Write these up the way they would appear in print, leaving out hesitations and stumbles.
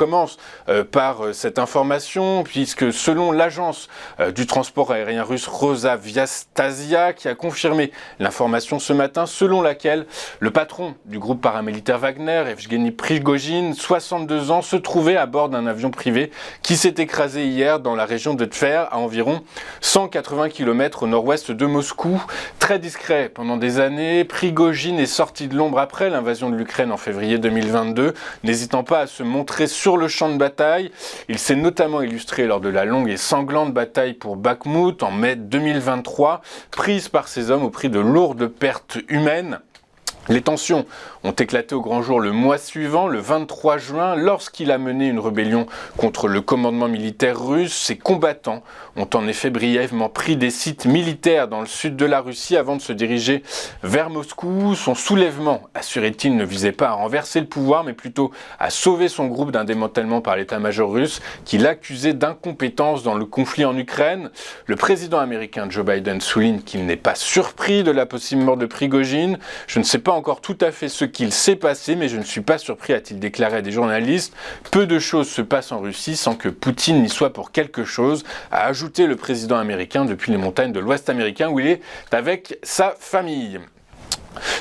commence par cette information, puisque selon l'agence du transport aérien russe Rosaviastasia, qui a confirmé l'information ce matin, selon laquelle le patron du groupe paramilitaire Wagner, Evgeny Prigojine, 62 ans, se trouvait à bord d'un avion privé qui s'est écrasé hier dans la région de Tver, à environ 180 km au nord-ouest de Moscou. Très discret pendant des années, Prigojine est sorti de l'ombre après l'invasion de l'Ukraine en février 2022, n'hésitant pas à se montrer sur le champ de bataille. Il s'est notamment illustré lors de la longue et sanglante bataille pour Bakhmout en mai 2023, prise par ses hommes au prix de lourdes pertes humaines. Les tensions ont éclaté au grand jour le mois suivant, le 23 juin, lorsqu'il a mené une rébellion contre le commandement militaire russe. Ses combattants ont en effet brièvement pris des sites militaires dans le sud de la Russie avant de se diriger vers Moscou. Son soulèvement, assurait-il, ne visait pas à renverser le pouvoir, mais plutôt à sauver son groupe d'un démantèlement par l'état-major russe, qui l'accusait d'incompétence dans le conflit en Ukraine. Le président américain Joe Biden souligne qu'il n'est pas surpris de la possible mort de Prigojine. Je ne sais pas encore tout à fait ce qu'il s'est passé, mais je ne suis pas surpris, a-t-il déclaré à des journalistes. Peu de choses se passent en Russie sans que Poutine n'y soit pour quelque chose, a ajouté le président américain depuis les montagnes de l'Ouest américain où il est avec sa famille.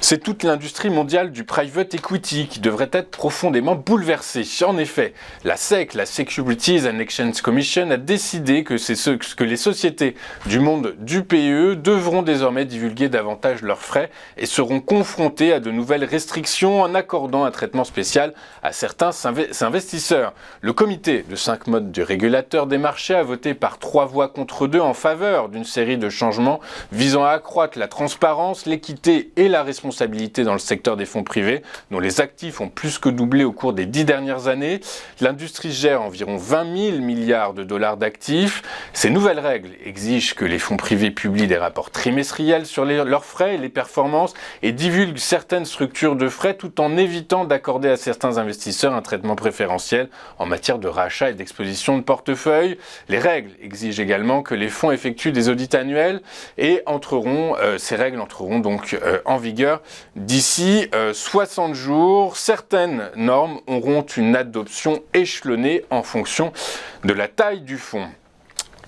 C'est toute l'industrie mondiale du private equity qui devrait être profondément bouleversée. En effet, la SEC, la Securities and Exchange Commission, a décidé que les sociétés du monde du PE devront désormais divulguer davantage leurs frais et seront confrontées à de nouvelles restrictions en accordant un traitement spécial à certains investisseurs. Le comité de 5 membres du régulateur des marchés a voté par 3 voix contre 2 en faveur d'une série de changements visant à accroître la transparence, l'équité et la responsabilité dans le secteur des fonds privés, dont les actifs ont plus que doublé au cours des 10 dernières années. L'industrie gère environ 20 000 milliards de dollars d'actifs. Ces nouvelles règles exigent que les fonds privés publient des rapports trimestriels sur leurs frais et les performances et divulguent certaines structures de frais tout en évitant d'accorder à certains investisseurs un traitement préférentiel en matière de rachat et d'exposition de portefeuille. Les règles exigent également que les fonds effectuent des audits annuels et ces règles entreront donc en vigueur d'ici 60 jours. Certaines normes auront une adoption échelonnée en fonction de la taille du fonds.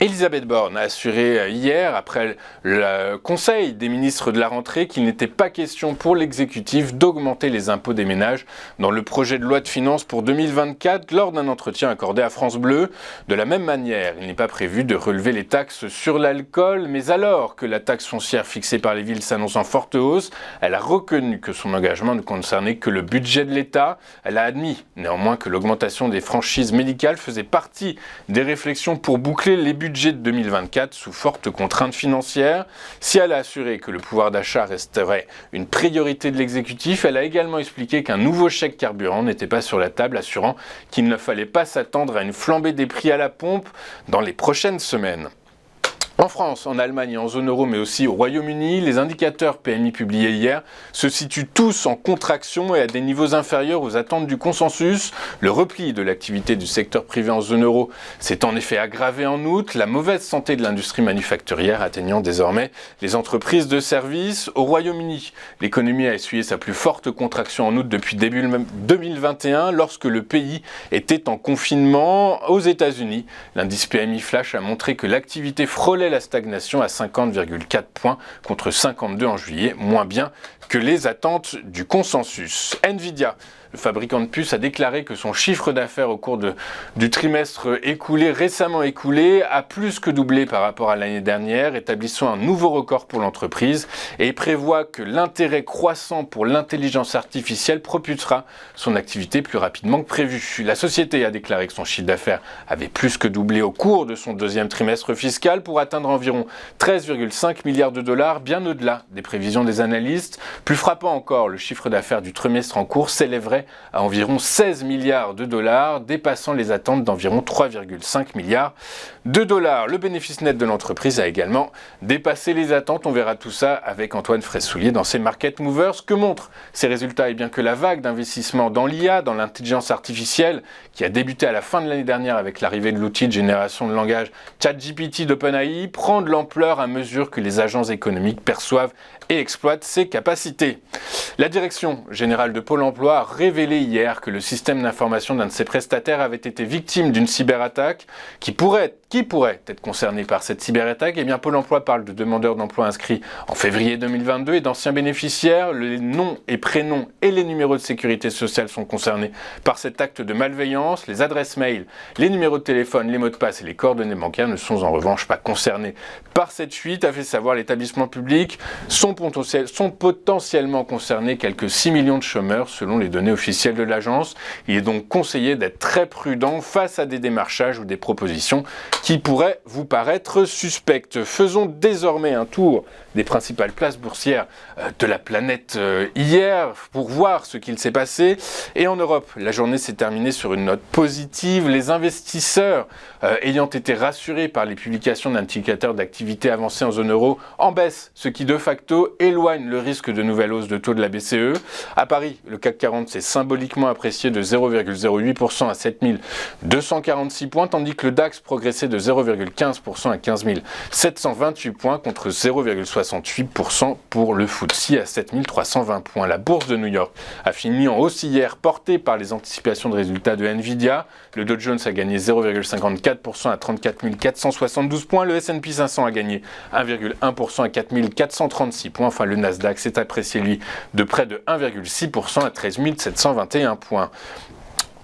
Elisabeth Borne a assuré hier, après le conseil des ministres de la rentrée, qu'il n'était pas question pour l'exécutif d'augmenter les impôts des ménages dans le projet de loi de finances pour 2024 lors d'un entretien accordé à France Bleu. De la même manière, il n'est pas prévu de relever les taxes sur l'alcool, mais alors que la taxe foncière fixée par les villes s'annonce en forte hausse, elle a reconnu que son engagement ne concernait que le budget de l'État. Elle a admis néanmoins que l'augmentation des franchises médicales faisait partie des réflexions pour boucler les budgets de 2024 sous forte contrainte financière. Si elle a assuré que le pouvoir d'achat resterait une priorité de l'exécutif, elle a également expliqué qu'un nouveau chèque carburant n'était pas sur la table, assurant qu'il ne fallait pas s'attendre à une flambée des prix à la pompe dans les prochaines semaines. En France, en Allemagne et en zone euro, mais aussi au Royaume-Uni, les indicateurs PMI publiés hier se situent tous en contraction et à des niveaux inférieurs aux attentes du consensus. Le repli de l'activité du secteur privé en zone euro s'est en effet aggravé en août, la mauvaise santé de l'industrie manufacturière atteignant désormais les entreprises de services. Au Royaume-Uni, l'économie a essuyé sa plus forte contraction en août depuis début 2021, lorsque le pays était en confinement. Aux États-Unis, l'indice PMI Flash a montré que l'activité frôlait la stagnation à 50,4 points contre 52 en juillet, moins bien que les attentes du consensus. Nvidia, le fabricant de puces, a déclaré que son chiffre d'affaires au cours du trimestre récemment écoulé a plus que doublé par rapport à l'année dernière, établissant un nouveau record pour l'entreprise, et prévoit que l'intérêt croissant pour l'intelligence artificielle propulsera son activité plus rapidement que prévu. La société a déclaré que son chiffre d'affaires avait plus que doublé au cours de son deuxième trimestre fiscal pour atteindre environ 13,5 milliards de dollars, bien au-delà des prévisions des analystes. Plus frappant encore, le chiffre d'affaires du trimestre en cours s'élèverait à environ 16 milliards de dollars, dépassant les attentes d'environ 3,5 milliards de dollars. Le bénéfice net de l'entreprise a également dépassé les attentes. On verra tout ça avec Antoine Fraissoulier dans ses Market Movers. Que montrent ces résultats? Eh bien que la vague d'investissement dans l'IA, dans l'intelligence artificielle, qui a débuté à la fin de l'année dernière avec l'arrivée de l'outil de génération de langage ChatGPT d'OpenAI, prend de l'ampleur à mesure que les agences économiques perçoivent et exploitent ses capacités. La direction générale de Pôle emploi a révélé révélé hier que le système d'information d'un de ses prestataires avait été victime d'une cyberattaque. Qui pourrait être concerné par cette cyberattaque? Eh bien, Pôle emploi parle de demandeurs d'emploi inscrits en février 2022 et d'anciens bénéficiaires. Les noms et prénoms et les numéros de sécurité sociale sont concernés par cet acte de malveillance. Les adresses mail, les numéros de téléphone, les mots de passe et les coordonnées bancaires ne sont en revanche pas concernés par cette fuite, a fait savoir l'établissement public. Sont potentiellement concernés quelques 6 millions de chômeurs selon les données officielles de l'agence. Il est donc conseillé d'être très prudent face à des démarchages ou des propositions qui pourraient vous paraître suspectes. Faisons désormais un tour des principales places boursières de la planète hier pour voir ce qu'il s'est passé. Et en Europe, la journée s'est terminée sur une note positive. Les investisseurs ayant été rassurés par les publications d'indicateurs d'activité avancés en zone euro en baisse, ce qui de facto éloigne le risque de nouvelle hausse de taux de la BCE. À Paris, le CAC 40 s'est symboliquement apprécié de 0,08% à 7246 points, tandis que le DAX progressait de 0,15% à 15 728 points contre 0,68% pour le FTSE à 7320 points. La bourse de New York a fini en hausse hier, portée par les anticipations de résultats de Nvidia. Le Dow Jones a gagné 0,54% à 34 472 points. Le S&P 500 a gagné 1,1% à 4 436 points. Enfin, le Nasdaq s'est apprécié, lui, de près de 1,6% à 13 721 points.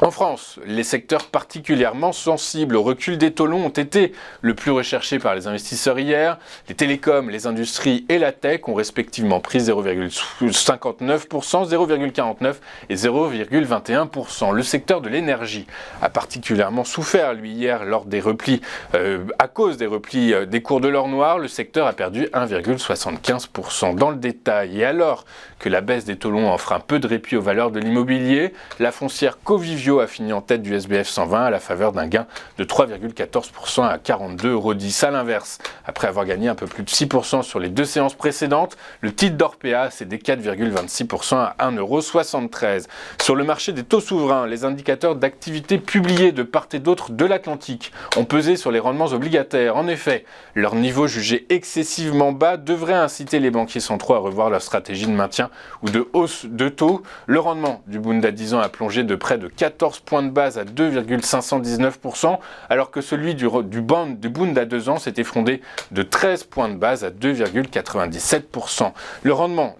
En France, les secteurs particulièrement sensibles au recul des taux longs ont été le plus recherchés par les investisseurs hier. Les télécoms, les industries et la tech ont respectivement pris 0,59%, 0,49% et 0,21%. Le secteur de l'énergie a particulièrement souffert, lui, hier, lors des replis, à cause des replis des cours de l'or noir. Le secteur a perdu 1,75%. Dans le détail, et alors que la baisse des taux longs offre un peu de répit aux valeurs de l'immobilier, la foncière Covivio a fini en tête du SBF 120 à la faveur d'un gain de 3,14% à 42,10 €. À l'inverse, après avoir gagné un peu plus de 6% sur les deux séances précédentes, le titre d'Orpea cédait 4,26% à 1,73 €. Sur le marché des taux souverains, les indicateurs d'activité publiés de part et d'autre de l'Atlantique ont pesé sur les rendements obligataires. En effet, leur niveau jugé excessivement bas devrait inciter les banquiers centraux à revoir leur stratégie de maintien ou de hausse de taux. Le rendement du Bund à 10 ans a plongé de près de 14 points de base à 2,519%, alors que celui du Bund à 2 ans s'est effondré de 13 points de base à 2,97%. Le rendement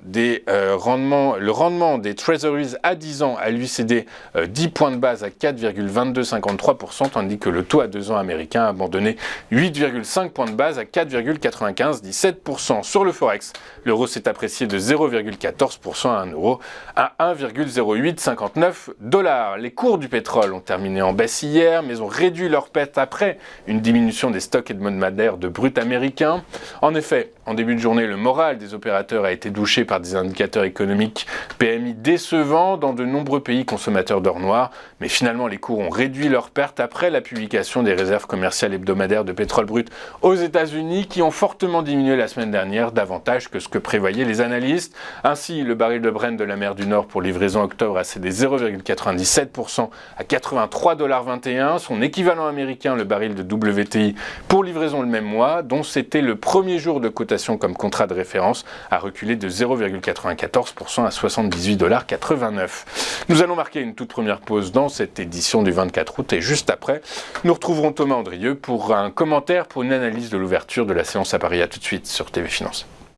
des Treasuries à 10 ans a lui cédé 10 points de base à 4,2253%, tandis que le taux à 2 ans américain a abandonné 8,5 points de base à 4,9517%. Sur le Forex, l'euro s'est apprécié de 0,14% à 1 euro à 1,0859 $. Les cours du pétrole ont terminé en baisse hier, mais ont réduit leur perte après une diminution des stocks hebdomadaires de brut américains. En effet, en début de journée, le moral des opérateurs a été douché par des indicateurs économiques PMI décevants dans de nombreux pays consommateurs d'or noir, mais finalement les cours ont réduit leur perte après la publication des réserves commerciales hebdomadaires de pétrole brut aux États-Unis qui ont fortement diminué la semaine dernière, davantage que ce que prévoyaient les analystes. Ainsi, le baril de Brent de la mer du Nord pour livraison octobre a cédé 0,97% à 83,21 $. Son équivalent américain, le baril de WTI pour livraison le même mois, dont c'était le premier jour de cotation comme contrat de référence, a reculé de 0,94% à 78,89 $. Nous allons marquer une toute première pause dans cette édition du 24 août et juste après, nous retrouverons Thomas Andrieux pour un commentaire, pour une analyse de l'ouverture de la séance à Paris. À tout de suite sur TV Finance.